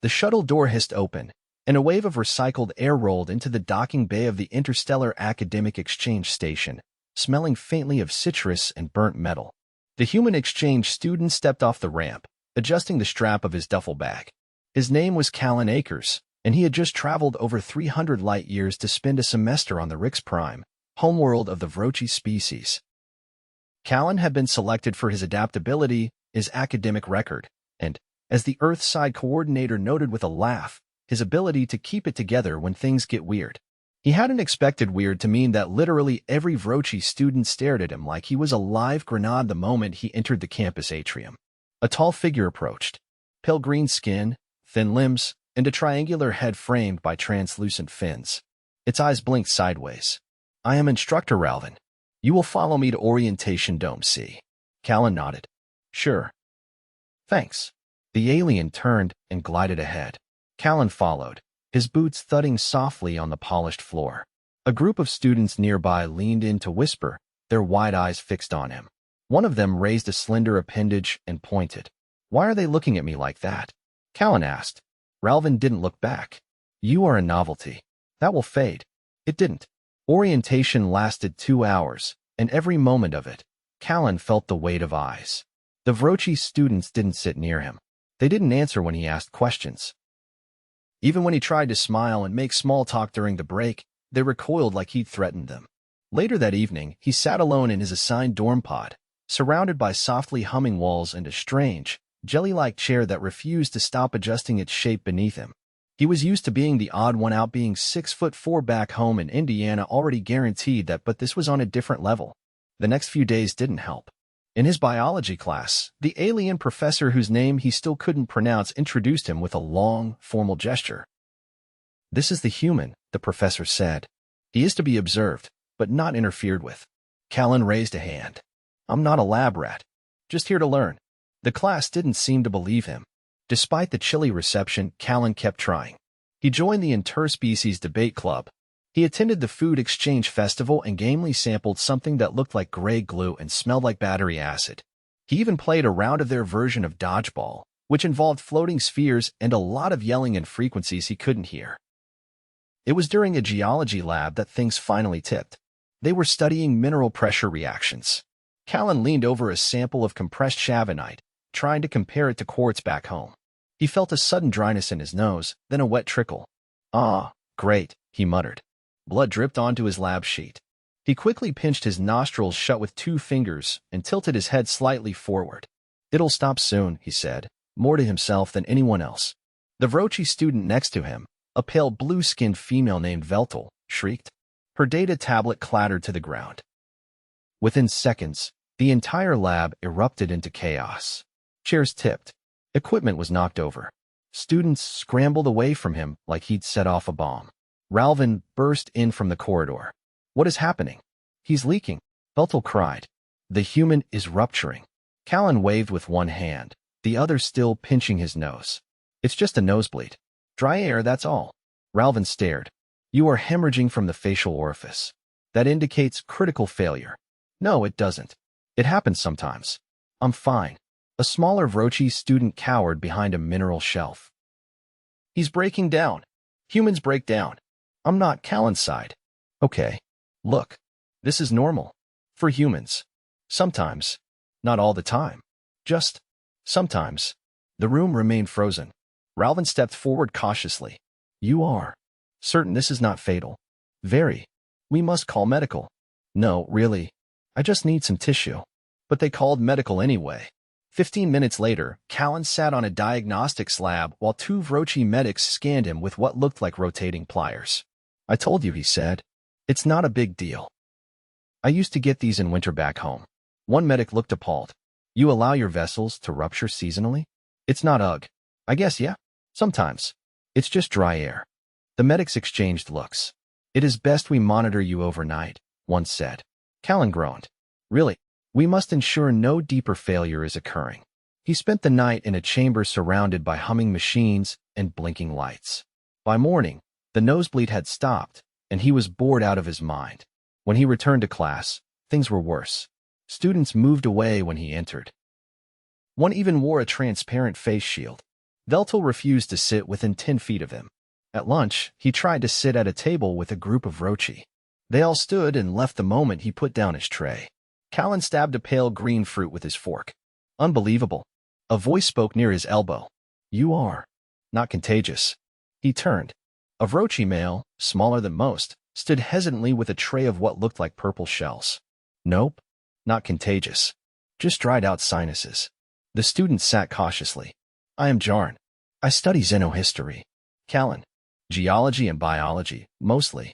The shuttle door hissed open, and a wave of recycled air rolled into the docking bay of the Interstellar Academic Exchange Station, smelling faintly of citrus and burnt metal. The human exchange student stepped off the ramp, adjusting the strap of his duffel bag. His name was Callen Akers, and he had just traveled over 300 light-years to spend a semester on the Tharix Prime, homeworld of the Vrochi species. Callen had been selected for his adaptability, his academic record, and, as the Earthside coordinator noted with a laugh, his ability to keep it together when things get weird. He hadn't expected weird to mean that literally every Vrochi student stared at him like he was a live grenade the moment he entered the campus atrium. A tall figure approached, pale green skin, thin limbs, and a triangular head framed by translucent fins. Its eyes blinked sideways. "I am Instructor Ralvin. You will follow me to Orientation Dome C." Callen nodded. "Sure." "Thanks." The alien turned and glided ahead. Callen followed, his boots thudding softly on the polished floor. A group of students nearby leaned in to whisper, their wide eyes fixed on him. One of them raised a slender appendage and pointed. "Why are they looking at me like that?" Callen asked. Ralvin didn't look back. "You are a novelty. That will fade." It didn't. Orientation lasted 2 hours, and every moment of it, Callen felt the weight of eyes. The Vrochi students didn't sit near him. They didn't answer when he asked questions. Even when he tried to smile and make small talk during the break, they recoiled like he'd threatened them. Later that evening, he sat alone in his assigned dorm pod, surrounded by softly humming walls and a strange, jelly-like chair that refused to stop adjusting its shape beneath him. He was used to being the odd one out, being 6'4" back home in Indiana, already guaranteed that, but this was on a different level. The next few days didn't help. In his biology class, the alien professor whose name he still couldn't pronounce introduced him with a long, formal gesture. "This is the human," the professor said. "He is to be observed, but not interfered with." Callen raised a hand. "I'm not a lab rat. Just here to learn." The class didn't seem to believe him. Despite the chilly reception, Callen kept trying. He joined the interspecies debate club. He attended the food exchange festival and gamely sampled something that looked like gray glue and smelled like battery acid. He even played a round of their version of dodgeball, which involved floating spheres and a lot of yelling in frequencies he couldn't hear. It was during a geology lab that things finally tipped. They were studying mineral pressure reactions. Callen leaned over a sample of compressed shavonite, trying to compare it to quartz back home. He felt a sudden dryness in his nose, then a wet trickle. "Ah, great," he muttered. Blood dripped onto his lab sheet. He quickly pinched his nostrils shut with 2 fingers and tilted his head slightly forward. "It'll stop soon," he said, more to himself than anyone else. The Vrochi student next to him, a pale blue-skinned female named Veltel, shrieked. Her data tablet clattered to the ground. Within seconds, the entire lab erupted into chaos. Chairs tipped. Equipment was knocked over. Students scrambled away from him like he'd set off a bomb. Ralvin burst in from the corridor. "What is happening?" "He's leaking," Veltel cried. "The human is rupturing." Callen waved with one hand, the other still pinching his nose. "It's just a nosebleed. Dry air, that's all." Ralvin stared. "You are hemorrhaging from the facial orifice. That indicates critical failure." "No, it doesn't. It happens sometimes. I'm fine." A smaller Vrochi student cowered behind a mineral shelf. "He's breaking down. Humans break down." "I'm not," Callen sighed. "Okay. Look. This is normal. For humans. Sometimes. Not all the time. Just sometimes." The room remained frozen. Ralvin stepped forward cautiously. "You are certain this is not fatal?" "Very. We must call medical." "No, really. I just need some tissue." But they called medical anyway. 15 minutes later, Callen sat on a diagnostic slab while 2 Vrochi medics scanned him with what looked like rotating pliers. "I told you," he said. "It's not a big deal. I used to get these in winter back home." One medic looked appalled. "You allow your vessels to rupture seasonally?" "It's not ugh. I guess, yeah. Sometimes. It's just dry air." The medics exchanged looks. "It is best we monitor you overnight," one said. Callen groaned. "Really? We must ensure no deeper failure is occurring." He spent the night in a chamber surrounded by humming machines and blinking lights. By morning, the nosebleed had stopped, and he was bored out of his mind. When he returned to class, things were worse. Students moved away when he entered. One even wore a transparent face shield. Veltel refused to sit within 10 feet of him. At lunch, he tried to sit at a table with a group of Vrochi. They all stood and left the moment he put down his tray. Callen stabbed a pale green fruit with his fork. Unbelievable. A voice spoke near his elbow. You are not contagious. He turned. A Vrochi male, smaller than most, stood hesitantly with a tray of what looked like purple shells. Nope, not contagious. Just dried out sinuses. The student sat cautiously. I am Jarn. I study xenohistory. Callen. Geology and biology, mostly.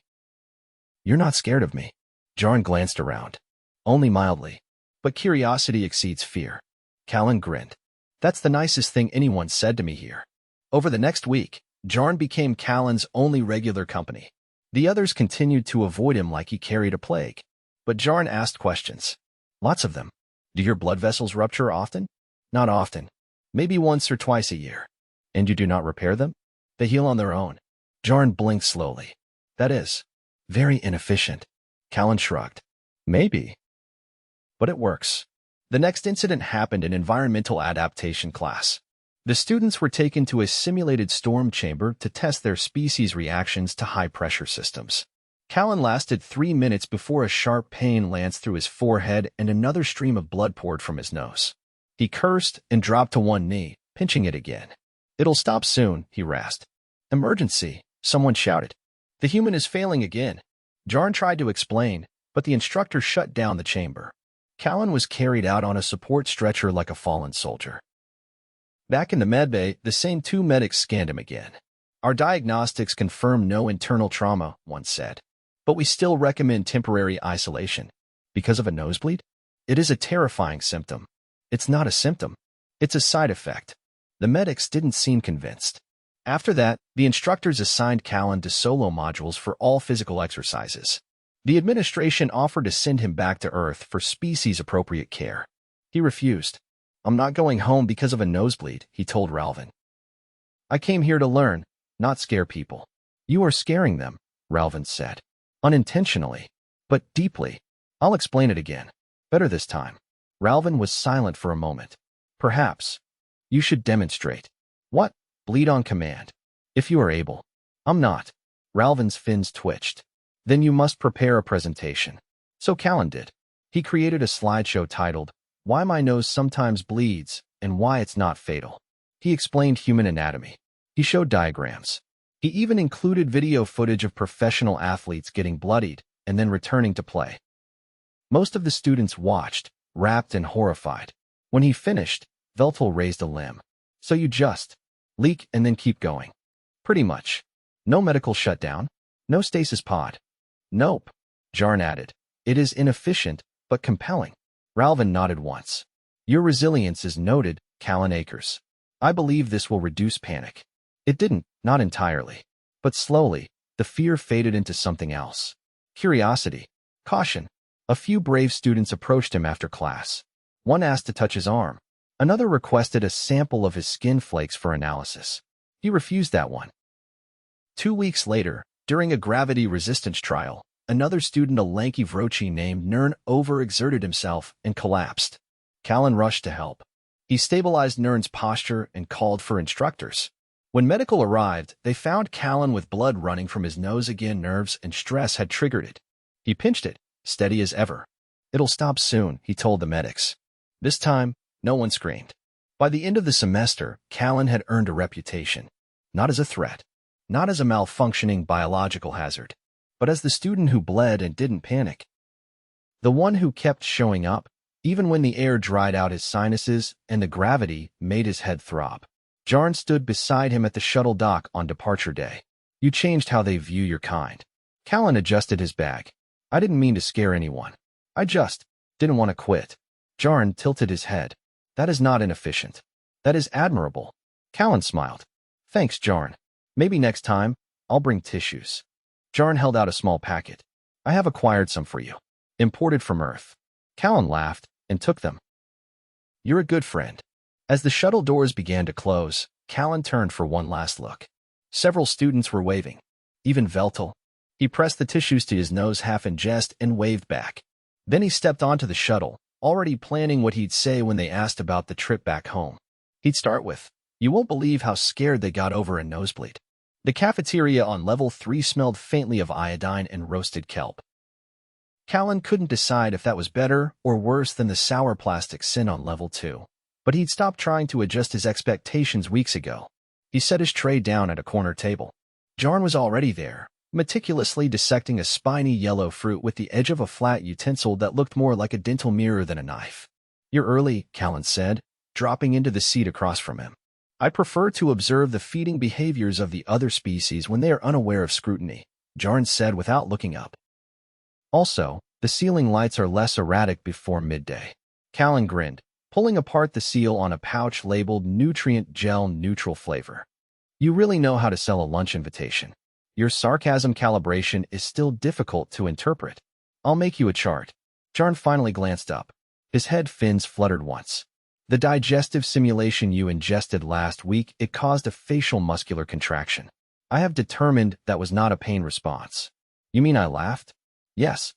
You're not scared of me. Jarn glanced around. Only mildly. But curiosity exceeds fear. Callen grinned. That's the nicest thing anyone said to me here. Over the next week, Jarn became Callen's only regular company. The others continued to avoid him like he carried a plague. But Jarn asked questions. Lots of them. Do your blood vessels rupture often? Not often. Maybe once or twice a year. And you do not repair them? They heal on their own. Jarn blinked slowly. That is very inefficient. Callen shrugged. Maybe. But it works. The next incident happened in environmental adaptation class. The students were taken to a simulated storm chamber to test their species' reactions to high-pressure systems. Callen lasted 3 minutes before a sharp pain lanced through his forehead and another stream of blood poured from his nose. He cursed and dropped to one knee, pinching it again. It'll stop soon, he rasped. Emergency, someone shouted. The human is failing again. Jarn tried to explain, but the instructor shut down the chamber. Callen was carried out on a support stretcher like a fallen soldier. Back in the medbay, the same 2 medics scanned him again. Our diagnostics confirm no internal trauma, one said. But we still recommend temporary isolation. Because of a nosebleed? It is a terrifying symptom. It's not a symptom. It's a side effect. The medics didn't seem convinced. After that, the instructors assigned Callen to solo modules for all physical exercises. The administration offered to send him back to Earth for species-appropriate care. He refused. I'm not going home because of a nosebleed, he told Ralvin. I came here to learn, not scare people. You are scaring them, Ralvin said. Unintentionally, but deeply. I'll explain it again. Better this time. Ralvin was silent for a moment. Perhaps. You should demonstrate. What? Bleed on command. If you are able. I'm not. Ralvin's fins twitched. Then you must prepare a presentation. So Callen did. He created a slideshow titled, Why My Nose Sometimes Bleeds and Why It's Not Fatal. He explained human anatomy. He showed diagrams. He even included video footage of professional athletes getting bloodied and then returning to play. Most of the students watched, rapt and horrified. When he finished, Veltel raised a limb. So you just leak and then keep going. Pretty much. No medical shutdown. No stasis pod. Nope. Jarn added. It is inefficient, but compelling. Ralvin nodded once. Your resilience is noted, Callen Akers. I believe this will reduce panic. It didn't, not entirely. But slowly, the fear faded into something else. Curiosity. Caution. A few brave students approached him after class. One asked to touch his arm. Another requested a sample of his skin flakes for analysis. He refused that one. 2 weeks later, during a gravity resistance trial, another student, a lanky Vrochi named Nern, overexerted himself and collapsed. Callen rushed to help. He stabilized Nern's posture and called for instructors. When medical arrived, they found Callen with blood running from his nose again. Nerves and stress had triggered it. He pinched it, steady as ever. It'll stop soon, he told the medics. This time, no one screamed. By the end of the semester, Callen had earned a reputation. Not as a threat. Not as a malfunctioning biological hazard. But as the student who bled and didn't panic. The one who kept showing up, even when the air dried out his sinuses and the gravity made his head throb. Jarn stood beside him at the shuttle dock on departure day. You changed how they view your kind. Callen adjusted his bag. I didn't mean to scare anyone. I just didn't want to quit. Jarn tilted his head. That is not inefficient. That is admirable. Callen smiled. Thanks, Jarn. Maybe next time, I'll bring tissues. Jarn held out a small packet. I have acquired some for you. Imported from Earth. Callen laughed and took them. You're a good friend. As the shuttle doors began to close, Callen turned for one last look. Several students were waving. Even Veltel. He pressed the tissues to his nose half in jest and waved back. Then he stepped onto the shuttle, already planning what he'd say when they asked about the trip back home. He'd start with, You won't believe how scared they got over a nosebleed. The cafeteria on level 3 smelled faintly of iodine and roasted kelp. Callen couldn't decide if that was better or worse than the sour plastic sin on level 2, but he'd stopped trying to adjust his expectations weeks ago. He set his tray down at a corner table. Jarn was already there, meticulously dissecting a spiny yellow fruit with the edge of a flat utensil that looked more like a dental mirror than a knife. "You're early," Callen said, dropping into the seat across from him. "I prefer to observe the feeding behaviors of the other species when they are unaware of scrutiny," Jarn said without looking up. "Also, the ceiling lights are less erratic before midday." Callen grinned, pulling apart the seal on a pouch labeled Nutrient Gel Neutral Flavor. "You really know how to sell a lunch invitation. Your sarcasm calibration is still difficult to interpret. I'll make you a chart." Jarn finally glanced up. His head fins fluttered once. "The digestive simulation you ingested last week, it caused a facial muscular contraction. I have determined that was not a pain response." "You mean I laughed?" "Yes."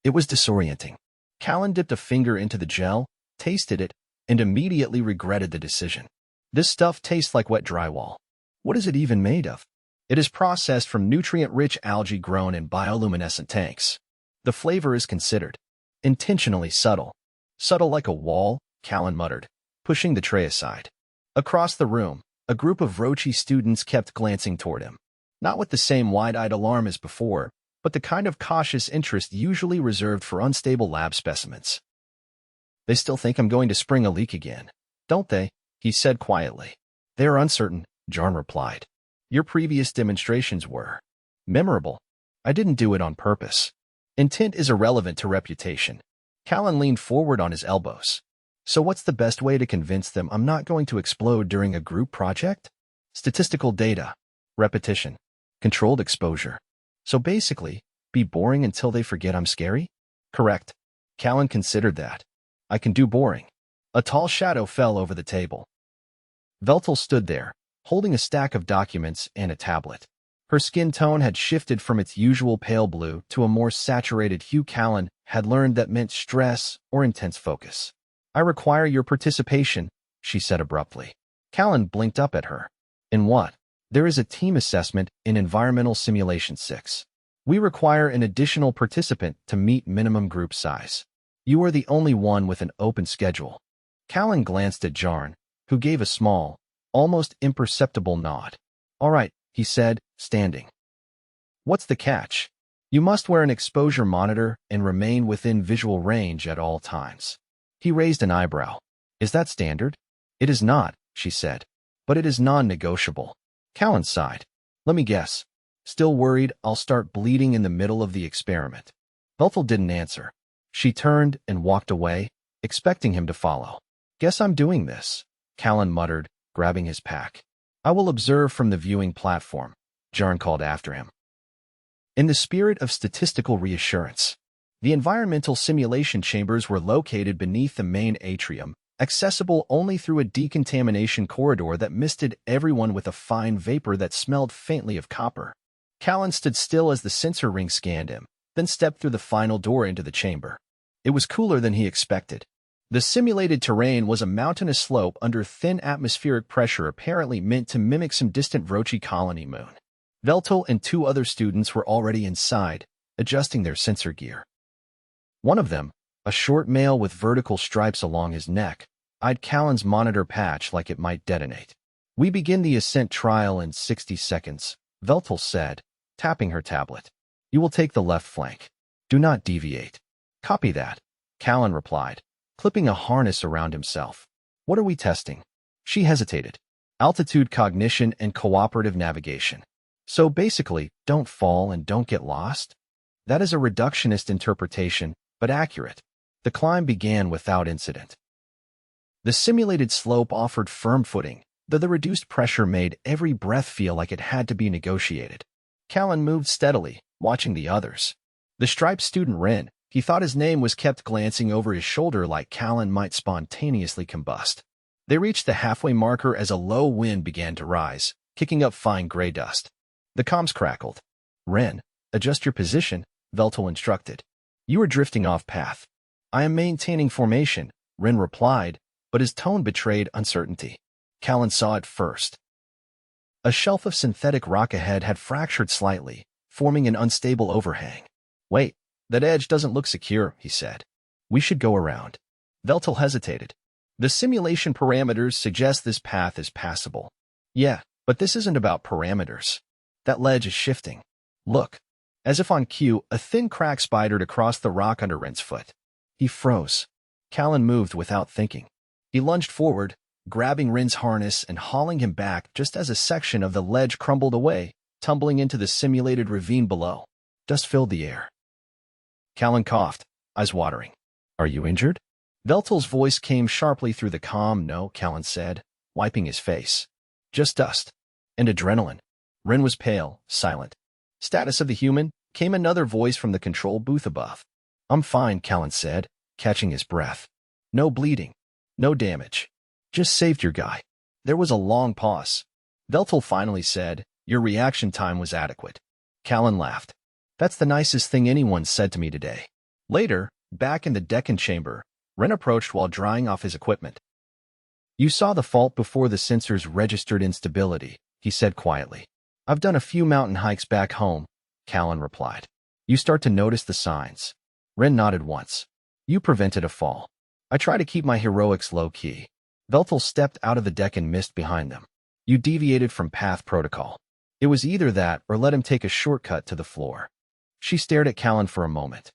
It was disorienting. Callen dipped a finger into the gel, tasted it, and immediately regretted the decision. "This stuff tastes like wet drywall. What is it even made of?" "It is processed from nutrient-rich algae grown in bioluminescent tanks. The flavor is considered intentionally subtle." "Subtle like a wall," Callen muttered, pushing the tray aside. Across the room, a group of Vrochi students kept glancing toward him. Not with the same wide-eyed alarm as before, but the kind of cautious interest usually reserved for unstable lab specimens. "They still think I'm going to spring a leak again, don't they?" he said quietly. "They are uncertain," Jarn replied. "Your previous demonstrations were memorable. I didn't do it on purpose. Intent is irrelevant to reputation." Callen leaned forward on his elbows. "So what's the best way to convince them I'm not going to explode during a group project?" "Statistical data, repetition, controlled exposure. So basically, be boring until they forget I'm scary?" "Correct." Callen considered that. "I can do boring." A tall shadow fell over the table. Veltel stood there, holding a stack of documents and a tablet. Her skin tone had shifted from its usual pale blue to a more saturated hue. Callen had learned that meant stress or intense focus. "I require your participation," she said abruptly. Callen blinked up at her. "In what?" "There is a team assessment in Environmental Simulation 6. We require an additional participant to meet minimum group size. You are the only one with an open schedule." Callen glanced at Jarn, who gave a small, almost imperceptible nod. "All right," he said, standing. "What's the catch?" "You must wear an exposure monitor and remain within visual range at all times." He raised an eyebrow. "Is that standard?" "It is not," she said, "but it is non-negotiable." Callen sighed. "Let me guess. Still worried I'll start bleeding in the middle of the experiment?" Veltel didn't answer. She turned and walked away, expecting him to follow. "Guess I'm doing this," Callen muttered, grabbing his pack. "I will observe from the viewing platform," Jarn called after him. In the spirit of statistical reassurance, the environmental simulation chambers were located beneath the main atrium, accessible only through a decontamination corridor that misted everyone with a fine vapor that smelled faintly of copper. Callen stood still as the sensor ring scanned him, then stepped through the final door into the chamber. It was cooler than he expected. The simulated terrain was a mountainous slope under thin atmospheric pressure apparently meant to mimic some distant Vrochi colony moon. Veltel and 2 other students were already inside, adjusting their sensor gear. One of them, a short male with vertical stripes along his neck, eyed Callen's monitor patch like it might detonate. "We begin the ascent trial in 60 seconds, Veltel said, tapping her tablet. "You will take the left flank. Do not deviate." "Copy that," Callen replied, clipping a harness around himself. "What are we testing?" She hesitated. "Altitude cognition and cooperative navigation. So basically, don't fall and don't get lost?" That is a reductionist interpretation, but accurate. The climb began without incident. The simulated slope offered firm footing, though the reduced pressure made every breath feel like it had to be negotiated. Callen moved steadily, watching the others. The striped student Ren, he thought his name, was kept glancing over his shoulder like Callen might spontaneously combust. They reached the halfway marker as a low wind began to rise, kicking up fine gray dust. The comms crackled. "Ren, adjust your position," Veltel instructed. "You are drifting off path." "I am maintaining formation," Ren replied, but his tone betrayed uncertainty. Callen saw it first. A shelf of synthetic rock ahead had fractured slightly, forming an unstable overhang. Wait, that edge doesn't look secure, he said. We should go around. Veltel hesitated. The simulation parameters suggest this path is passable. Yeah, but this isn't about parameters. That ledge is shifting. Look. As if on cue, a thin crack spidered across the rock under Ren's foot. He froze. Callen moved without thinking. He lunged forward, grabbing Ren's harness and hauling him back just as a section of the ledge crumbled away, tumbling into the simulated ravine below. Dust filled the air. Callen coughed, eyes watering. Are you injured? Veltel's voice came sharply through the calm. No, Callen said, wiping his face. Just dust. And adrenaline. Ren was pale, silent. Status of the human, came another voice from the control booth above. I'm fine, Callen said, catching his breath. No bleeding. No damage. Just saved your guy. There was a long pause. Veltel finally said, your reaction time was adequate. Callen laughed. That's the nicest thing anyone said to me today. Later, back in the Deccan chamber, Ren approached while drying off his equipment. You saw the fault before the sensors registered instability, he said quietly. I've done a few mountain hikes back home, Callen replied. You start to notice the signs. Ren nodded once. You prevented a fall. I try to keep my heroics low-key. Veltel stepped out of the Deccan mist behind them. You deviated from path protocol. It was either that or let him take a shortcut to the floor. She stared at Callen for a moment.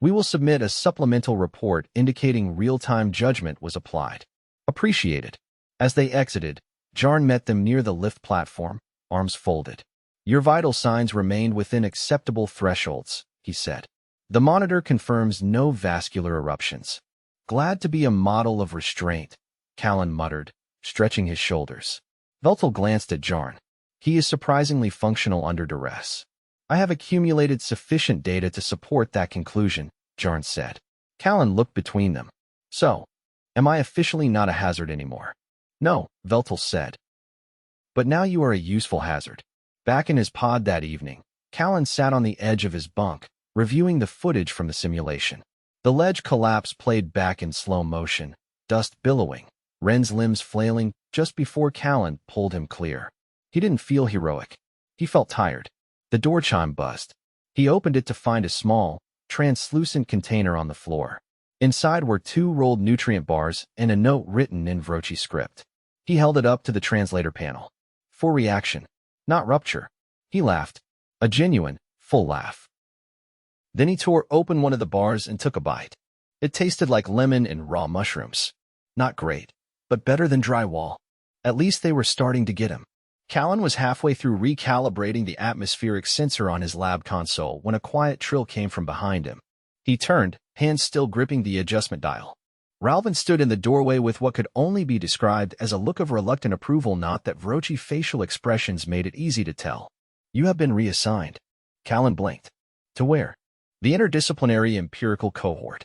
We will submit a supplemental report indicating real-time judgment was applied. Appreciated. As they exited, Jarn met them near the lift platform, arms folded. Your vital signs remained within acceptable thresholds, he said. The monitor confirms no vascular eruptions. Glad to be a model of restraint, Callen muttered, stretching his shoulders. Veltel glanced at Jarn. He is surprisingly functional under duress. I have accumulated sufficient data to support that conclusion, Jarn said. Callen looked between them. So, am I officially not a hazard anymore? No, Veltel said. But now you are a useful hazard. Back in his pod that evening, Callen sat on the edge of his bunk, reviewing the footage from the simulation. The ledge collapse played back in slow motion, dust billowing, Ren's limbs flailing just before Callen pulled him clear. He didn't feel heroic. He felt tired. The door chime buzzed. He opened it to find a small, translucent container on the floor. Inside were 2 rolled nutrient bars and a note written in Vrochi script. He held it up to the translator panel. For reaction, not rupture. He laughed. A genuine, full laugh. Then he tore open one of the bars and took a bite. It tasted like lemon and raw mushrooms. Not great, but better than drywall. At least they were starting to get him. Callen was halfway through recalibrating the atmospheric sensor on his lab console when a quiet trill came from behind him. He turned, hands still gripping the adjustment dial. Ralvin stood in the doorway with what could only be described as a look of reluctant approval, not that Vrochi facial expressions made it easy to tell. You have been reassigned. Callen blinked. To where? The interdisciplinary empirical cohort.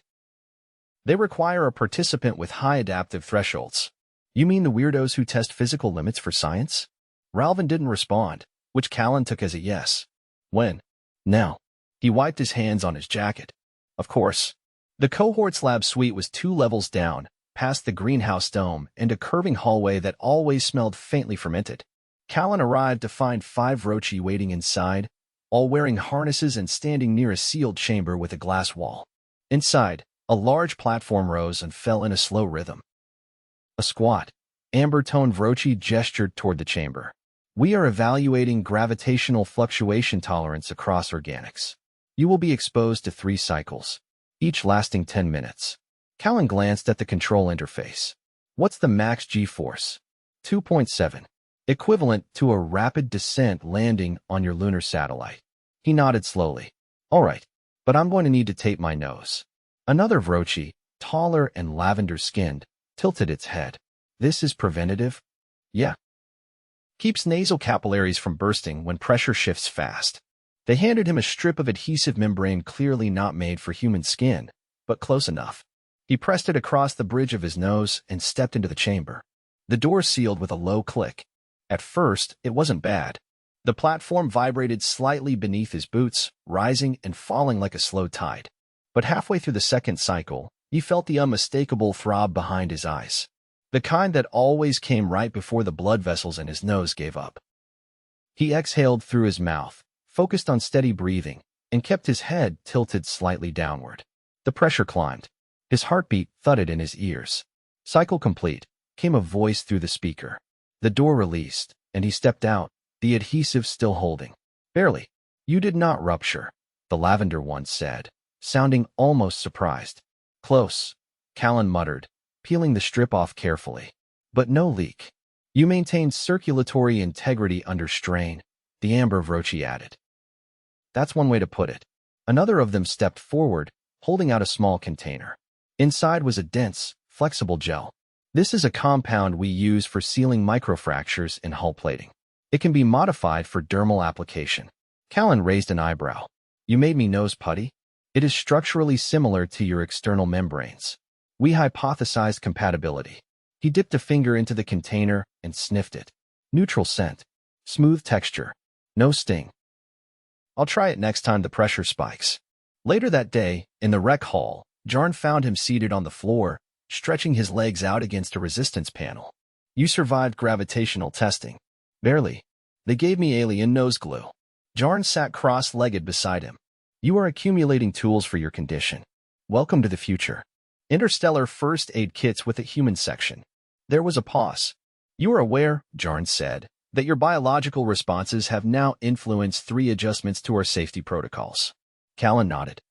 They require a participant with high adaptive thresholds. You mean the weirdos who test physical limits for science? Ralvin didn't respond, which Callen took as a yes. When? Now. He wiped his hands on his jacket. Of course. The cohort's lab suite was 2 levels down, past the greenhouse dome and a curving hallway that always smelled faintly fermented. Callen arrived to find 5 Vrochi waiting inside, all wearing harnesses and standing near a sealed chamber with a glass wall. Inside, a large platform rose and fell in a slow rhythm. A squat, amber-toned Vrochi gestured toward the chamber. We are evaluating gravitational fluctuation tolerance across organics. You will be exposed to 3 cycles, each lasting 10 minutes. Callen glanced at the control interface. What's the max G-force? 2.7. Equivalent to a rapid descent landing on your lunar satellite. He nodded slowly. All right, but I'm going to need to tape my nose. Another Vrochi, taller and lavender-skinned, tilted its head. This is preventative? Yeah. Keeps nasal capillaries from bursting when pressure shifts fast. They handed him a strip of adhesive membrane clearly not made for human skin, but close enough. He pressed it across the bridge of his nose and stepped into the chamber. The door sealed with a low click. At first, it wasn't bad. The platform vibrated slightly beneath his boots, rising and falling like a slow tide. But halfway through the second cycle, he felt the unmistakable throb behind his eyes. The kind that always came right before the blood vessels in his nose gave up. He exhaled through his mouth, focused on steady breathing, and kept his head tilted slightly downward. The pressure climbed. His heartbeat thudded in his ears. Cycle complete, came a voice through the speaker. The door released, and he stepped out, the adhesive still holding. Barely. You did not rupture, the lavender one said, sounding almost surprised. Close, Callen muttered, peeling the strip off carefully. But no leak. You maintained circulatory integrity under strain, the amber Vrochi added. That's one way to put it. Another of them stepped forward, holding out a small container. Inside was a dense, flexible gel. This is a compound we use for sealing microfractures in hull plating. It can be modified for dermal application. Callen raised an eyebrow. You made me nose putty? It is structurally similar to your external membranes. We hypothesized compatibility. He dipped a finger into the container and sniffed it. Neutral scent. Smooth texture. No sting. I'll try it next time the pressure spikes. Later that day, in the rec hall, Jarn found him seated on the floor, stretching his legs out against a resistance panel. You survived gravitational testing. Barely. They gave me alien nose glue. Jarn sat cross-legged beside him. You are accumulating tools for your condition. Welcome to the future. Interstellar first aid kits with a human section. There was a pause. You are aware, Jarn said, that your biological responses have now influenced 3 adjustments to our safety protocols. Callen nodded.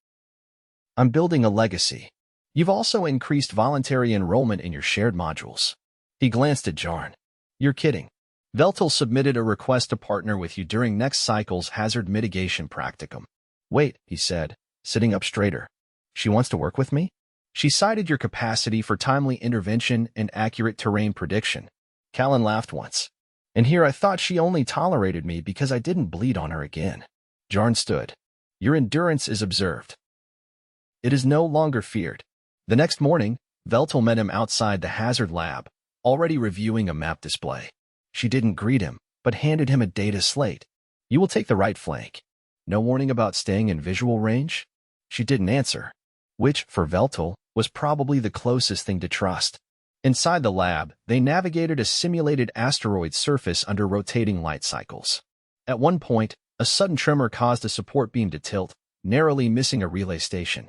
I'm building a legacy. You've also increased voluntary enrollment in your shared modules. He glanced at Jarn. You're kidding. Veltel submitted a request to partner with you during next cycle's hazard mitigation practicum. Wait, he said, sitting up straighter. She wants to work with me? She cited your capacity for timely intervention and accurate terrain prediction. Callen laughed once. And here I thought she only tolerated me because I didn't bleed on her again. Jarn stood. Your endurance is observed. It is no longer feared. The next morning, Veltel met him outside the hazard lab, already reviewing a map display. She didn't greet him, but handed him a data slate. You will take the right flank. No warning about staying in visual range? She didn't answer, which, for Veltel, was probably the closest thing to trust. Inside the lab, they navigated a simulated asteroid surface under rotating light cycles. At one point, a sudden tremor caused a support beam to tilt, narrowly missing a relay station.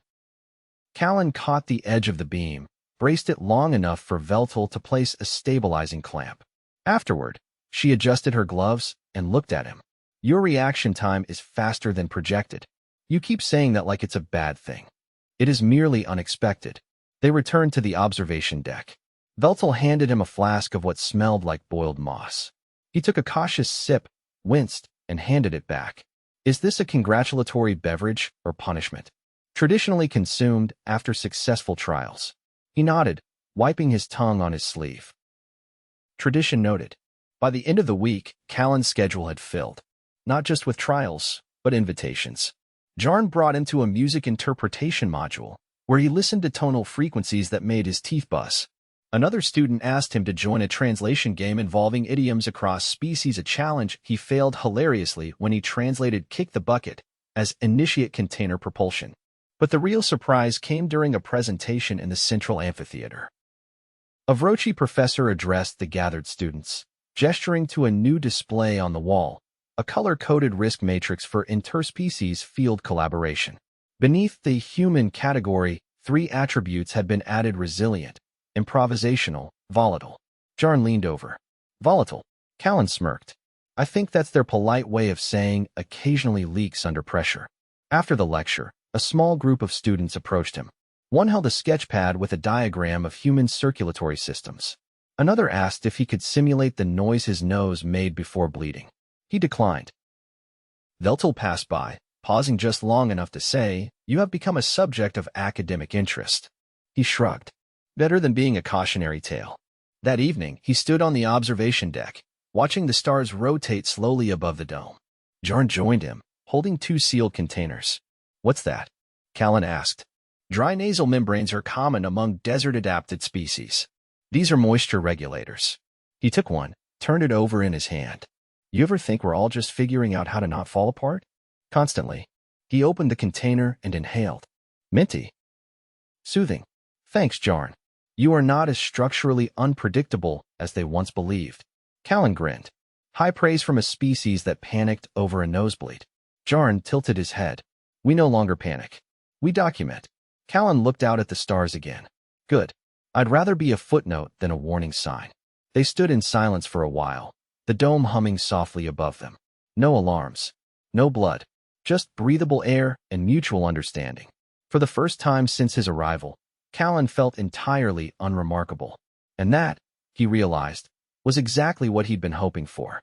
Callen caught the edge of the beam, braced it long enough for Veltel to place a stabilizing clamp. Afterward, she adjusted her gloves and looked at him. Your reaction time is faster than projected. You keep saying that like it's a bad thing. It is merely unexpected. They returned to the observation deck. Veltel handed him a flask of what smelled like boiled moss. He took a cautious sip, winced, and handed it back. Is this a congratulatory beverage or punishment? Traditionally consumed after successful trials. He nodded, wiping his tongue on his sleeve. Tradition noted. By the end of the week, Callen's schedule had filled. Not just with trials, but invitations. Jarn brought him to a music interpretation module, where he listened to tonal frequencies that made his teeth buzz. Another student asked him to join a translation game involving idioms across species, a challenge he failed hilariously when he translated kick the bucket as initiate container propulsion. But the real surprise came during a presentation in the central amphitheater. A Vrochi professor addressed the gathered students, gesturing to a new display on the wall, a color-coded risk matrix for interspecies field collaboration. Beneath the human category, 3 attributes had been added: resilient, improvisational, volatile. Jarn leaned over. Volatile. Callen smirked. I think that's their polite way of saying occasionally leaks under pressure. After the lecture, a small group of students approached him. One held a sketchpad with a diagram of human circulatory systems. Another asked if he could simulate the noise his nose made before bleeding. He declined. Veltel passed by, pausing just long enough to say, "You have become a subject of academic interest." He shrugged. Better than being a cautionary tale. That evening, he stood on the observation deck, watching the stars rotate slowly above the dome. Jarn joined him, holding 2 sealed containers. What's that? Callen asked. Dry nasal membranes are common among desert-adapted species. These are moisture regulators. He took one, turned it over in his hand. You ever think we're all just figuring out how to not fall apart? Constantly. He opened the container and inhaled. Minty. Soothing. Thanks, Jarn. You are not as structurally unpredictable as they once believed. Callen grinned. High praise from a species that panicked over a nosebleed. Jarn tilted his head. We no longer panic. We document. Callen looked out at the stars again. Good. I'd rather be a footnote than a warning sign. They stood in silence for a while, the dome humming softly above them. No alarms. No blood. Just breathable air and mutual understanding. For the first time since his arrival, Callen felt entirely unremarkable. And that, he realized, was exactly what he'd been hoping for.